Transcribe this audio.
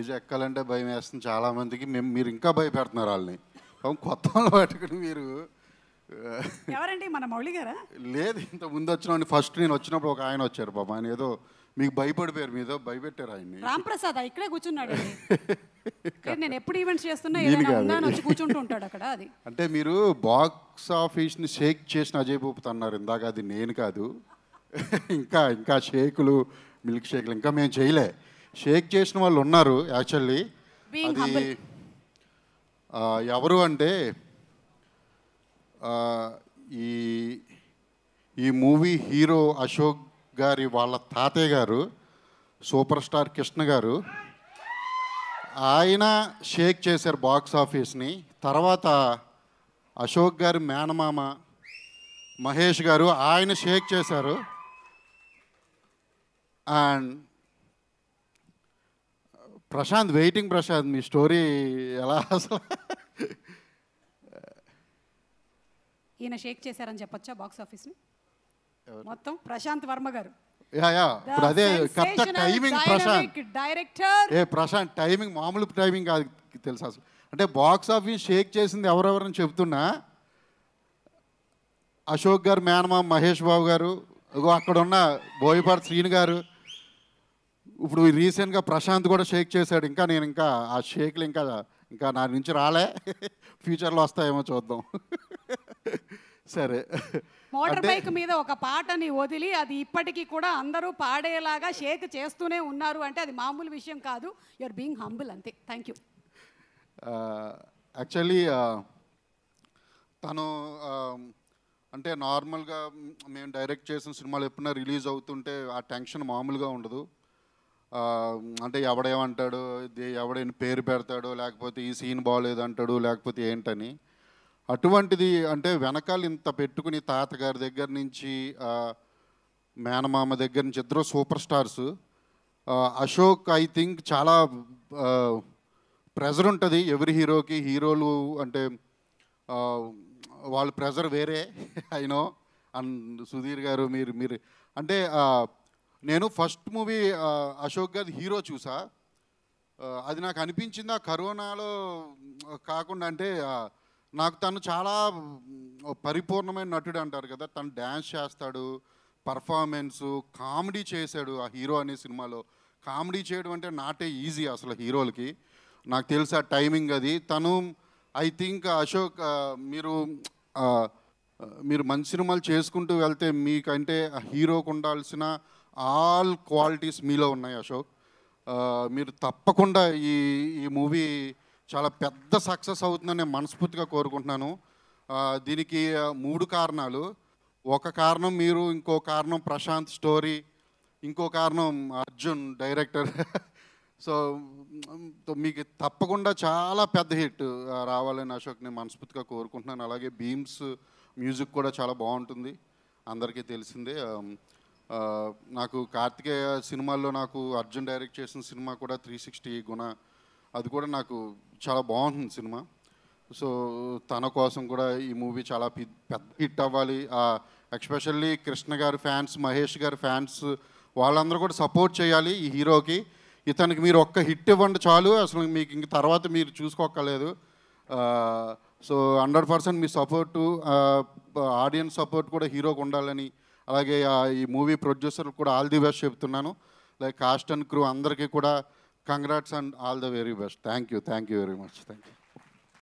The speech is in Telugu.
స్టేజ్ ఎక్కాలంటే భయం వేస్తుంది చాలామందికి. మీరు ఇంకా భయపెడుతున్నారు వాళ్ళని. కొత్త వాళ్ళు పట్టుకుని మీరు. ఎవరండి, మన మౌళి గారా? లేదు, ఇంత ముందు వచ్చిన ఫస్ట్ నేను వచ్చినప్పుడు ఒక ఆయన వచ్చారు పాప. ఆయన ఏదో మీకు భయపడిపోయారు, మీదో భయపెట్టారు ఆయన్ని. రాంప్రసాద్ ఇక్కడే కూర్చున్నాడు. నేను ఎప్పుడు ఈవెంట్స్ చేస్తున్నా వచ్చి కూర్చుంటూ ఉంటాడు అక్కడ. అది అంటే మీరు బాక్స్ ఆఫీస్ని షేక్ చేసిన అజయ్ భూపతి అన్నారు ఇందాక, అది నేను కాదు. ఇంకా ఇంకా షేకులు, మిల్క్ షేకులు ఇంకా మేము చేయలే. షేక్ చేసిన వాళ్ళు ఉన్నారు యాక్చువల్లీ. అది ఎవరు అంటే ఈ మూవీ హీరో అశోక్ గారి వాళ్ళ తాతయ్య గారు సూపర్ స్టార్ కృష్ణ గారు, ఆయన షేక్ చేశారు బాక్స్ ఆఫీస్ని. తర్వాత అశోక్ గారి మేనమామ మహేష్ గారు ఆయన షేక్ చేశారు. అండ్ ప్రశాంత్, వెయిటింగ్ ప్రశాంత్, మీ స్టోరీ ఎలా అసలు? ఈయన షేక్ చేశారని చెప్పొచ్చా బాక్స్ ఆఫీస్ని మొత్తం? ప్రశాంత్ వర్మ గారు. ఇప్పుడు అదే correct timing Prashanth director. Prashanth timing మామూలు టైమింగ్ కాదు తెలుసా అసలు. అంటే బాక్స్ ఆఫీస్ షేక్ చేసింది ఎవరెవరని చెప్తున్నా, అశోక్ గారు మేనమామ మహేష్ బాబు గారు, అక్కడ ఉన్న బోయపాటి శ్రీను గారు, ఇప్పుడు రీసెంట్గా ప్రశాంత్ కూడా షేక్ చేశాడు. ఇంకా నేను ఇంకా ఆ షేక్లు ఇంకా నా నుంచి రాలే, ఫ్యూచర్లో వస్తాయేమో చూద్దాం. సరే, మోటార్ బైక్ మీద ఒక పాటని వదిలి అది ఇప్పటికీ కూడా అందరూ పాడేలాగా షేక్ చేస్తూనే ఉన్నారు అంటే అది మామూలు విషయం కాదు. యూఆర్ బీయింగ్ హంబుల్, అంతే. Thank you. యాక్చువల్లీ తను అంటే నార్మల్గా మేము డైరెక్ట్ చేసిన సినిమాలు ఎప్పుడైనా రిలీజ్ అవుతుంటే ఆ టెన్షన్ మామూలుగా ఉండదు. అంటే ఎవడేమంటాడు, ఎవడైనా పేరు పెడతాడో, లేకపోతే ఈ సీన్ బాగోలేదు అంటాడు, లేకపోతే ఏంటని. అటువంటిది అంటే వెనకాల ఇంత పెట్టుకుని తాతగారి దగ్గర నుంచి మేనమామ దగ్గర నుంచి ఇద్దరు super stars. Ashok I think చాలా ప్రెజర్ ఉంటుంది ఎవరి హీరోకి. హీరోలు అంటే వాళ్ళ ప్రెజర్ వేరే. అయినో అండ్ సుధీర్ గారు మీరు అంటే నేను ఫస్ట్ మూవీ అశోక్ గారి హీరో చూసా. అది నాకు అనిపించింది ఆ కరోనాలో కాకుండా, అంటే నాకు తను చాలా పరిపూర్ణమైన నటుడు అంటారు కదా. తను డ్యాన్స్ చేస్తాడు, పర్ఫార్మెన్సు, కామెడీ చేశాడు. ఆ హీరో అనే సినిమాలో కామెడీ చేయడం అంటే నాటే ఈజీ అసలు హీరోలకి. నాకు తెలుసు ఆ టైమింగ్ అది. తను ఐ థింక్ అశోక్ మీరు మంచి సినిమాలు చేసుకుంటూ వెళ్తే మీకంటే హీరోకు ఉండాల్సిన ఆల్ క్వాలిటీస్ మీలో ఉన్నాయి అశోక్. మీరు తప్పకుండా ఈ మూవీ చాలా పెద్ద సక్సెస్ అవుతుందని నేను మనస్ఫూర్తిగా కోరుకుంటున్నాను. దీనికి 3 కారణాలు. ఒక కారణం మీరు, ఇంకో కారణం ప్రశాంత్ స్టోరీ, ఇంకో కారణం అర్జున్ డైరెక్టర్. సో మీకు తప్పకుండా చాలా పెద్ద హిట్ రావాలని అశోక్ నేను మనస్ఫూర్తిగా కోరుకుంటున్నాను. అలాగే భీమ్స్ మ్యూజిక్ కూడా చాలా బాగుంటుంది, అందరికీ తెలిసిందే. నాకు కార్తికేయ సినిమాల్లో నాకు అర్జున్ డైరెక్ట్ చేసిన సినిమా కూడా 360 గుణ, అది కూడా నాకు చాలా బాగుంటుంది సినిమా. సో తన కోసం కూడా ఈ మూవీ చాలా పెద్ద హిట్ అవ్వాలి. ఎస్పెషల్లీ కృష్ణ గారి ఫ్యాన్స్, మహేష్ గారి ఫ్యాన్స్ వాళ్ళందరూ కూడా సపోర్ట్ చేయాలి ఈ హీరోకి. ఇతనికి మీరు ఒక్క హిట్ ఇవ్వండి చాలు, అసలు మీకు ఇంక తర్వాత మీరు చూసుకోక్కర్లేదు. సో 100% మీ సపోర్టు, ఆడియన్స్ సపోర్ట్ కూడా హీరోకి ఉండాలని, అలాగే ఈ మూవీ ప్రొడ్యూసర్ కూడా ఆల్ ది బెస్ట్ చెప్తున్నాను. లైక్ కాస్ట్ అండ్ క్రూ అందరికీ కూడా congrats and all the very best. Thank you very much. Thank you.